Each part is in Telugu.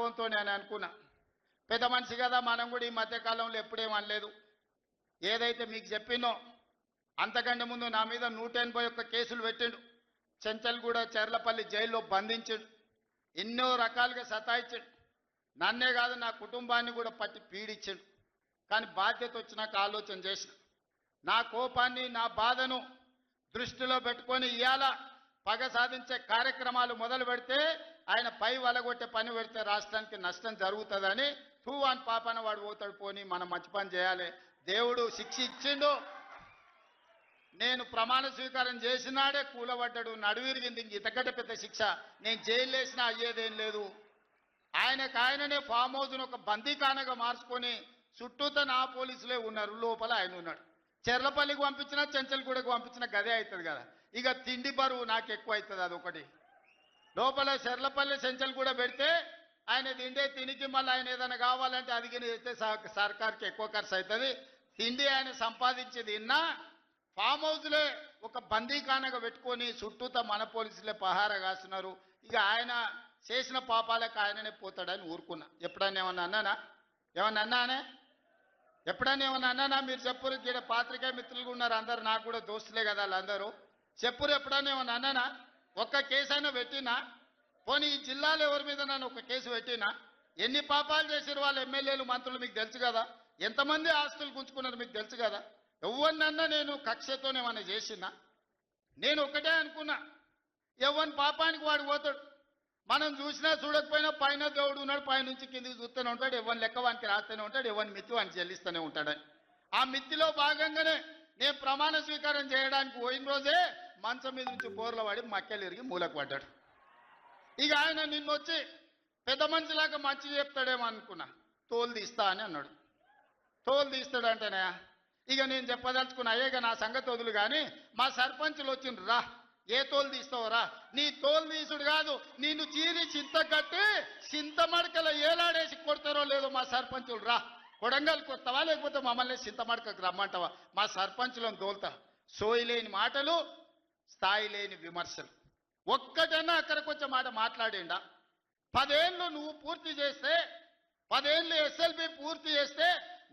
అనుభవంతో నేను అనుకున్నా పెద్ద మనిషి కదా మనం కూడా ఈ మధ్యకాలంలో ఎప్పుడేం అనలేదు ఏదైతే మీకు చెప్పినో అంతకంటే ముందు నా మీద 181 కేసులు పెట్టిండు చెంచల్గూడ చెర్లపల్లి జైల్లో బంధించాడు ఎన్నో రకాలుగా సతాయించాడు నన్నే కాదు నా కుటుంబాన్ని కూడా పట్టి పీడించాడు కానీ బాధ్యత వచ్చినాక ఆలోచన చేసిన నా కోపాన్ని నా బాధను దృష్టిలో పెట్టుకొని ఇయాల పగ సాధించే కార్యక్రమాలు మొదలు పెడితే ఆయన పై వలగొట్టే పని పెడితే రాష్ట్రానికి నష్టం జరుగుతుందని తూవాన్ పాపన వాడు పోతాడు పోని మనం మంచి పని చేయాలి దేవుడు శిక్ష ఇచ్చిండు నేను ప్రమాణ స్వీకారం చేసినాడే కూలబడ్డాడు నడువిరిగింది ఇంక ఇంతకంటే పెద్ద శిక్ష నేను జైలు వేసినా అయ్యేదేం లేదు ఆయననే ఫామ్ హౌస్ను ఒక బందీఖానగా మార్చుకొని చుట్టూత నా పోలీసులే ఉన్నారు లోపల ఆయన ఉన్నాడు చెర్లపల్లికి పంపించినా చెంచల్గూడకు పంపించినా గదే అవుతుంది కదా ఇక తిండి బరువు నాకు ఎక్కువ అవుతుంది అదొకటి లోపల చెర్లపల్లి చెంచల్గూడ పెడితే ఆయన తిండే తినికి మళ్ళీ ఆయన ఏదైనా కావాలంటే అది చేస్తే సర్కార్కి ఎక్కువ ఖర్చు అవుతుంది తిండి ఆయన సంపాదించేది ఇన్నా ఫామ్ హౌస్లే ఒక బందీఖానగా పెట్టుకొని చుట్టూత మన పోలీసులే పహారా కాస్తున్నారు ఇక ఆయన చేసిన పాపాలకు ఆయననే పోతాడని ఊరుకున్నా ఎప్పుడన్నా ఏమన్నా అన్నానే ఎప్పుడన్నా ఏమన్నా అన్నానా మీరు చెప్పురు ఇక్కడ పాత్రికేయ మిత్రులు ఉన్నారు అందరు నాకు కూడా దోస్తులే కదా వాళ్ళందరూ చెప్పురు ఎప్పుడన్నా ఏమన్నా అన్నానా ఒక్క కేసు అయినా పెట్టినా పోనీ ఈ జిల్లాలో ఎవరి మీద నన్ను ఒక కేసు పెట్టినా ఎన్ని పాపాలు చేసారు వాళ్ళ ఎమ్మెల్యేలు మంత్రులు మీకు తెలుసు కదా ఎంతమంది ఆస్తులు గుంజుకున్నారు మీకు తెలుసు కదా ఎవరినన్నా నేను కక్షతోనేమన్నా చేసినా నేను ఒకటే అనుకున్నా ఎవరి పాపానికి వాడు పోతాడు మనం చూసినా చూడకపోయినా పైన దేవుడు ఉన్నాడు పైనుంచి కిందికి చూస్తూనే ఉంటాడు ఎవరిని లెక్క వానికి రాస్తూనే ఉంటాడు ఎవరిని మిత్తి వానికి చెల్లిస్తూనే ఉంటాడని ఆ మిత్తిలో భాగంగానే నేను ప్రమాణ స్వీకారం చేయడానికి పోయిన రోజే మంచం మీద నుంచి బోర్ల పడి మక్కెలు ఇరిగి మూలకు పడ్డాడు ఇక ఆయన నిన్నొచ్చి పెద్ద మనిషిలాగా మంచి చెప్తాడేమో అనుకున్నా తోలు తీస్తా అని అన్నాడు తోలు తీస్తాడంటేనే ఇక నేను చెప్పదలుచుకున్నా అయ్యేగా నా సంగతి వదులు కానీ మా సర్పంచులు వచ్చిండ్రు రా ఏ తోలు తీస్తావురా నీ తోలు తీసుడు కాదు నిన్ను చీరి చింత కట్టి చింతమడకల ఏలాడేసి కొడతారో లేదో మా సర్పంచులు రా కొడంగల్కి వస్తావా లేకపోతే మమ్మల్ని చింతమడకకు రమ్మంటావా మా సర్పంచులను తోలుతా సోయి లేని మాటలు స్థాయి లేని విమర్శలు ఒక్కటన్నా అక్కడికి వచ్చే మాట మాట్లాడిండా 10 ఏళ్ళు నువ్వు పూర్తి చేస్తే 10 ఏళ్ళు ఎస్ఎల్బి పూర్తి చేస్తే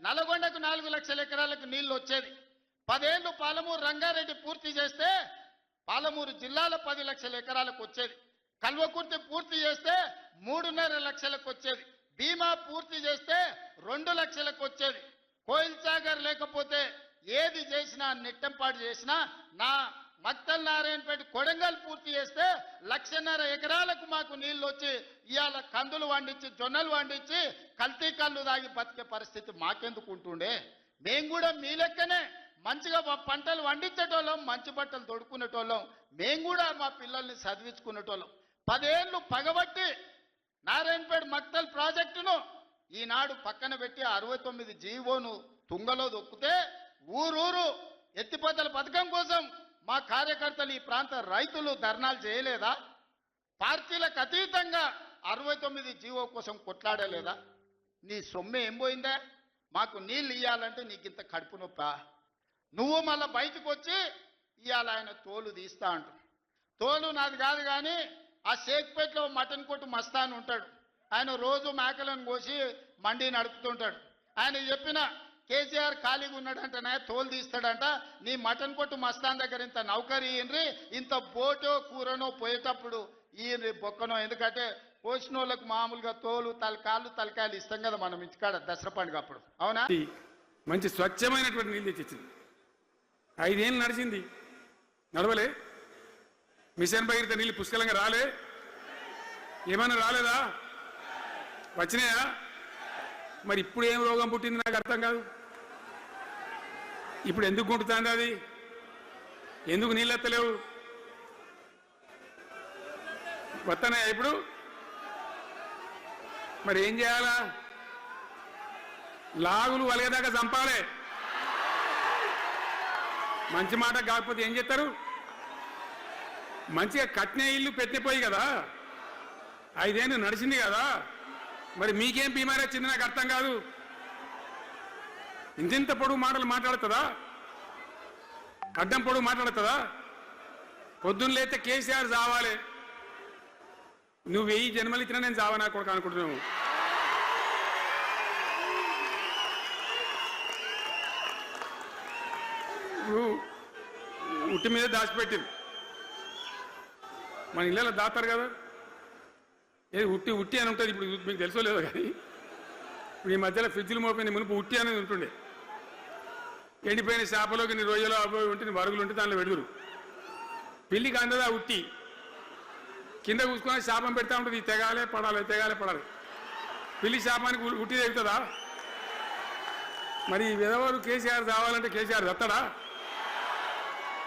నల్గొండకు 4 లక్షల ఎకరాలకు నీళ్లు వచ్చేది 10 ఏళ్ళు పాలమూరు రంగారెడ్డి పూర్తి చేస్తే పాలమూరు జిల్లాలో 10 లక్షల ఎకరాలకు వచ్చేది కల్వకుర్తి పూర్తి చేస్తే 3.5 లక్షలకు వచ్చేది భీమా పూర్తి చేస్తే 2 లక్షలకు వచ్చేది కోయిల్ సాగర్ లేకపోతే ఏది చేసినా నెట్టంపాటు చేసినా నా మక్తల్ నారాయణపేట కొడంగల్ పూర్తి చేస్తే 1.5 ఎకరాలకు మాకు నీళ్లు వచ్చి ఇవాళ కందులు వండించి జొన్నలు వండించి కల్తీ కళ్ళు దాగి బతికే పరిస్థితి మాకెందుకు ఉంటుండే మేము కూడా మీ లెక్కనే మంచిగా పంటలు వండించేటోళ్ళం మంచి బట్టలు తొడుక్కునేటోళ్ళం మేము కూడా మా పిల్లల్ని చదివించుకునేటోళ్ళం 10 ఏళ్ళు పగబట్టి నారాయణపేట మక్తల్ ప్రాజెక్టును ఈనాడు పక్కన పెట్టి 69 జీవోను తుంగలో దొక్కితే ఊరూరు ఎత్తిపోతల పథకం కోసం మా కార్యకర్తలు ఈ ప్రాంత రైతులు ధర్నాలు చేయలేదా పార్టీలకు అతీతంగా 69 జీవో కోసం కొట్లాడలేదా నీ సొమ్మె ఏం పోయిందా మాకు నీళ్ళు ఇవ్వాలంటే నీకు ఇంత కడుపు నొప్పా నువ్వు మళ్ళీ బయటకు వచ్చి ఇవాళ ఆయన తోలు తీస్తా అంటు తోలు నాది కాదు కానీ ఆ షేక్పేటలో మటన్ కొట్టు మస్తాన్ ఉంటాడు ఆయన రోజు మేకలను కోసి మండి నడుపుతుంటాడు ఆయన చెప్పిన కేసీఆర్ ఖాళీగా ఉన్నాడంటనే తోలు తీస్తాడంట నీ మటన్ కొట్టు మస్తాన్ దగ్గర ఇంత నౌకరీ ఇయ్యండ్రి ఇంత బోటో కూరనో పోయేటప్పుడు ఈయన బొక్కనో ఎందుకంటే పోసిన వాళ్ళకు మామూలుగా తోలు తలకాయలు ఇస్తాం కదా మనం ఇంటికాడ దసరా పండుగ అప్పుడు అవునా మంచి స్వచ్ఛమైనటువంటి నీళ్ళు తెచ్చింది 5 ఏళ్ళు నడిచింది నడవలే మిషన్ భగీరథ నీళ్ళు పుష్కలంగా రాలే ఏమైనా రాలేదా వచ్చినాయా మరి ఇప్పుడు ఏం రోగం పుట్టింది నాకు అర్థం కాదు ఇప్పుడు ఎందుకు గుంటుతుంది అది ఎందుకు నీళ్ళు ఎత్తలేవు వస్తున్నాయా ఇప్పుడు మరి ఏం చేయాలా లాగులు వలగదాకా చంపాలే మంచి మాట కాకపోతే ఏం చేస్తారు మంచిగా కట్టిన ఇల్లు పెట్టిపోయి కదా 5 ఏళ్ళు నడిచింది కదా మరి మీకేం బీమారీ వచ్చింది నాకు అర్థం కాదు ఇంత పొడుగు మాటలు మాట్లాడుతుందా అడ్డం పొడుగు మాట్లాడుతుందా పొద్దున్న లేతే కేసీఆర్ చావాలి నువ్వు 1000 జన్మలు ఇచ్చినా నేను చావనా కొడుకు అనుకుంటున్నావు. నువ్వు ఉట్టి మీద దాచిపెట్టింది మన ఇళ్ళలో దాతారు కదా, ఏది ఉట్టి ఉట్టి అని ఉంటుంది. ఇప్పుడు మీకు తెలుసో లేదో కానీ ఇప్పుడు ఈ మధ్యలో ఫ్రిడ్జ్లు మోపోయింది, మునుపు ఉట్టి అనేది ఉంటుండే. ఎండిపోయిన చేపలోకి నీ రొయ్యలో అవి ఉంటే వరుగులు ఉంటే దానిలో పెడుదురు. పిల్లికి అందదా ఉట్టి కింద కూసుకొని శాపం పెడతా ఉంటుంది, తెగాలే పడాలి తెగాలే పడాలి. పిల్లి శాపానికి ఉట్టి తెగుతుందా? మరి విధవారు కేసీఆర్ రావాలంటే కేసీఆర్ దత్తడా?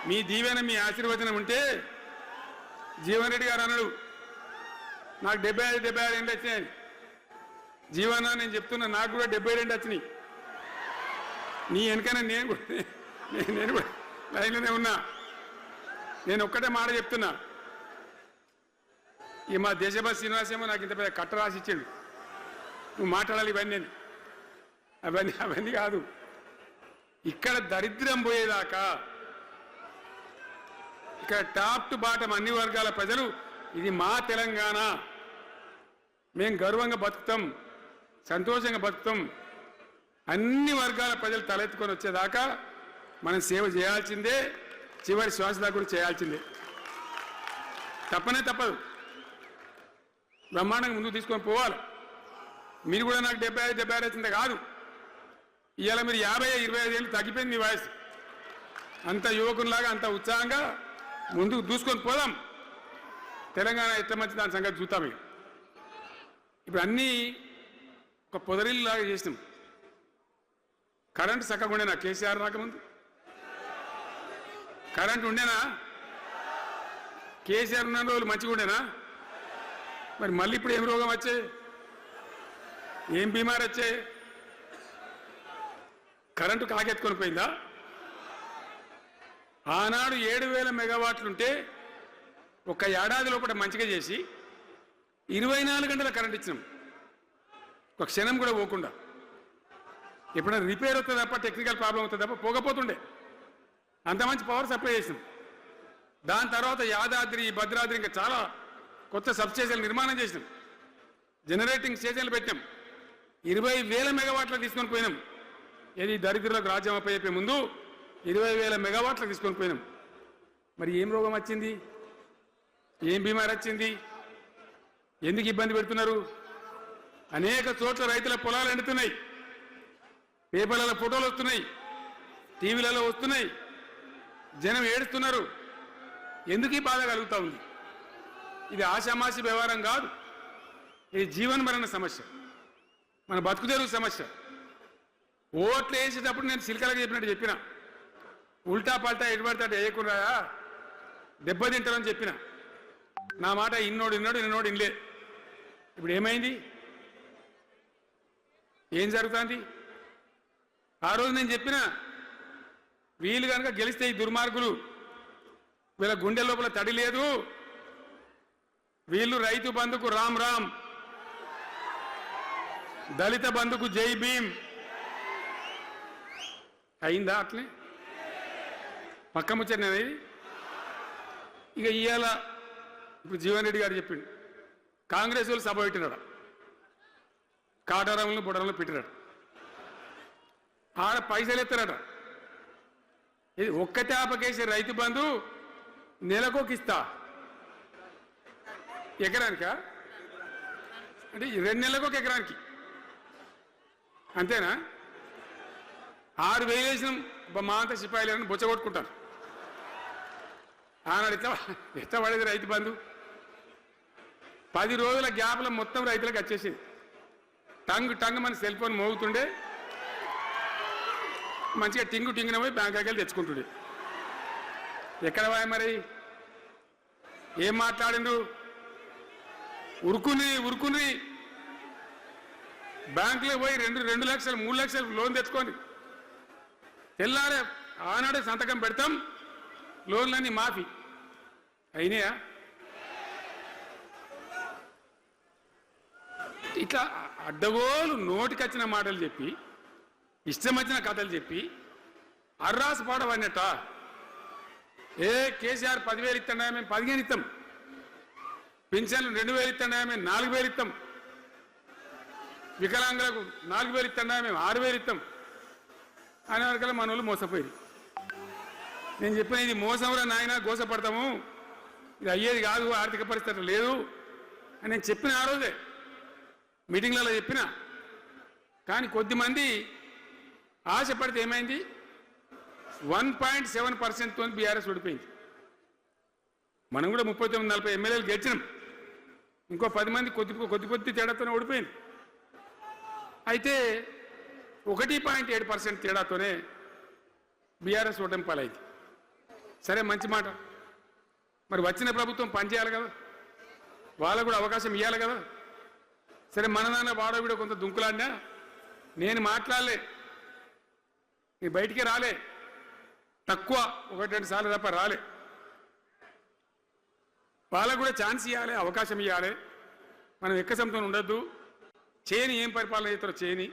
మీ దీవెన మీ ఆశీర్వచనం ఉంటే జీవన్ రెడ్డి గారు అన్నాడు నాకు 75 ఏంటి వచ్చినాయి. జీవన నేను చెప్తున్నా నాకు కూడా 72 వచ్చినాయి. నీ వెనకనే నేను కూడా లైన్లోనే ఉన్నా. నేను ఒక్కటే మాట చెప్తున్నా, ఈ మా దేశభా శ్రీనివాసేమో నాకు ఇంత పెద్ద కట్ట రాసి ఇచ్చాడు, నువ్వు మాట్లాడాలి ఇవన్నీ అవన్నీ కాదు. ఇక్కడ దరిద్రం పోయేదాకా ఇక్కడ టాప్ టు బాటం అన్ని వర్గాల ప్రజలు ఇది మా తెలంగాణ, మేము గర్వంగా బతుకుతాం, సంతోషంగా బతుకుతాం, అన్ని వర్గాల ప్రజలు తలెత్తుకొని వచ్చేదాకా మనం సేవ చేయాల్సిందే, చివరి శ్వాస దాకా కూడా చేయాల్సిందే, తప్పనే తప్పదు. బ్రహ్మాండంగా ముందుకు తీసుకొని పోవాలి. మీరు కూడా నాకు 75 వచ్చిందే కాదు, ఇవాళ మీరు 50-25 ఏళ్ళు తగ్గిపోయింది మీ వయసు. అంత యువకునిలాగా అంత ఉత్సాహంగా ముందుకు దూసుకొని పోదాం. తెలంగాణ ఎట్లా మంచి దాని సంగతి చూద్దాం. ఇప్పుడు అన్నీ ఒక పొదరిల్లాగా చేసినాం. కరెంటు చక్కగా ఉండేనా కేసీఆర్ రాకముందు? కరెంటు ఉండేనా? కేసీఆర్ ఉన్న రోజులు మంచిగా ఉండేనా? మరి మళ్ళీ ఇప్పుడు ఏం రోగం వచ్చే, ఏం బీమారు వచ్చే? కరెంటు కాకెత్తుకొని పోయిందా? ఆనాడు 7000 మెగావాట్లుంటే ఒక ఏడాది లోపల మంచిగా చేసి 24 గంటల కరెంట్ ఇచ్చినాం, ఒక క్షణం కూడా పోకుండా. ఎప్పుడైనా రిపేర్ అవుతుంది తప్ప, టెక్నికల్ ప్రాబ్లం అవుతుంది తప్ప పోకపోతుండే. అంత మంచి పవర్ సప్లై చేసినాం. దాని తర్వాత యాదాద్రి, భద్రాద్రి ఇంకా చాలా కొత్త సబ్స్టేషన్లు నిర్మాణం చేసినాం, జనరేటింగ్ స్టేషన్లు పెట్టాం, 20,000 మెగావాట్లకు తీసుకొని పోయినాం. ఏది దరిద్రులకు రాజ్యం అప్పయ్యే ముందు 20,000 మెగావాట్లకు తీసుకొని పోయినాం. మరి ఏం రోగం వచ్చింది, ఏం బీమారి వచ్చింది, ఎందుకు ఇబ్బంది పెడుతున్నారు? అనేక చోట్ల రైతుల పొలాలు ఎండుతున్నాయి, పేపర్లలో ఫోటోలు వస్తున్నాయి, టీవీలలో వస్తున్నాయి, జనం ఏడుస్తున్నారు. ఎందుకు ఈ బాధ కలుగుతూ ఉంది? ఇది ఆషామాషి వ్యవహారం కాదు, ఇది జీవనమరణ సమస్య, మన బతుకుదెరువు సమస్య. ఓట్లు వేసేటప్పుడు నేను సిల్కలకు చెప్పినట్టు చెప్పిన, ఉల్టా పల్టా ఎటుపడితే వేయకుండా దెబ్బతింటారని చెప్పిన. నా మాట ఇన్నోడు ఇనలే. ఇప్పుడు ఏమైంది, ఏం జరుగుతుంది? ఆ రోజు నేను చెప్పిన, వీళ్ళు కనుక గెలిస్తే ఈ దుర్మార్గులు, వీళ్ళ గుండె లోపల తడి లేదు, వీళ్ళు రైతు బంధుకు రామ్ రామ్, దళిత బంధుకు జై భీమ్. అయిందా? అట్లే పక్క ముచ్చటనేది. ఇక ఇవాళ ఇప్పుడు జీవన్ రెడ్డి గారు చెప్పిండు, కాంగ్రెస్ వాళ్ళు సభ పెట్టినాడు, కాటారంలో బుడరంలో పెట్టినాడు, ఆడ పైసలు ఎత్తారట. ఇది ఒక్క తేపకేసే రైతు బంధు నెలకొకిస్తా, ఎకరానికా అంటే 2 నెలలకు ఒక ఎకరానికి అంతేనా? 6,000 వేసినాం, మా అంతా సిపాయిలని బొచ్చ కొట్టుకుంటారు. ఆనాడు ఎట్లా పడేది రైతు బంధు? 10 రోజుల గ్యాప్లో మొత్తం రైతులకు వచ్చేసింది. టంగ్ మన సెల్ ఫోన్ మోగుతుండే, మంచిగా టింగున పోయి బ్యాంకాకి వెళ్ళి తెచ్చుకుంటుండే. ఎక్కడ పోయి మరి? ఏం మాట్లాడిండు? ఉరుకుని బ్యాంకులో పోయి 2 లక్షలు 3 లక్షలు లోన్ తెచ్చుకొని తెల్లారే ఆనాడే సంతకం పెడతాం, లోన్లన్నీ మాఫీ అయినాయా? ఇట్లా అడ్డగోలు నోటికొచ్చిన మాటలు చెప్పి, ఇష్టం వచ్చిన కథలు చెప్పి అర్రాసు పాడవన్నట్ట. కేసీఆర్ 10,000 ఇస్తాడా, మేము 15 ఇస్తాం. పింఛన్లు 2000 ఇస్తాడా మేము 4000 ఇస్తాం, వికలాంగులకు 4000 ఇస్తాడా మేము 6000 ఇస్తాం అనే వరకల్లా మన వాళ్ళు మోసపోయి. నేను చెప్పిన ఇది మోసంరా నాయన, గోసపడతాము, ఇది అయ్యేది కాదు, ఆర్థిక పరిస్థితి లేదు అని నేను చెప్పిన ఆ రోజే మీటింగ్లలో చెప్పిన. కానీ కొద్దిమంది ఆశపడితే ఏమైంది, 1.7% తో బీఆర్ఎస్ ఓడిపోయింది. మనం కూడా 39-40 ఎమ్మెల్యేలు గెలిచినాం, ఇంకో 10 మంది కొద్ది తేడాతోనే ఓడిపోయింది. అయితే 1.7% తేడాతోనే బీఆర్ఎస్ ఓటమి పాలైంది. సరే మంచి మాట, మరి వచ్చిన ప్రభుత్వం పనిచేయాలి కదా, వాళ్ళకు కూడా అవకాశం ఇవ్వాలి కదా. సరే మన నాన్న వాడో వీడో కొంత దుంకులాడినా నేను మాట్లాడలే, నీ బయటికి రాలే, తక్కువ 1-2 సార్లు తప్ప రాలే. వాళ్ళకు కూడా ఛాన్స్ ఇవ్వాలి, అవకాశం ఇవ్వాలి. మనం ఎక్కసంతో ఉండొద్దు, చేయని ఏం పరిపాలన చేస్తారో చేయని.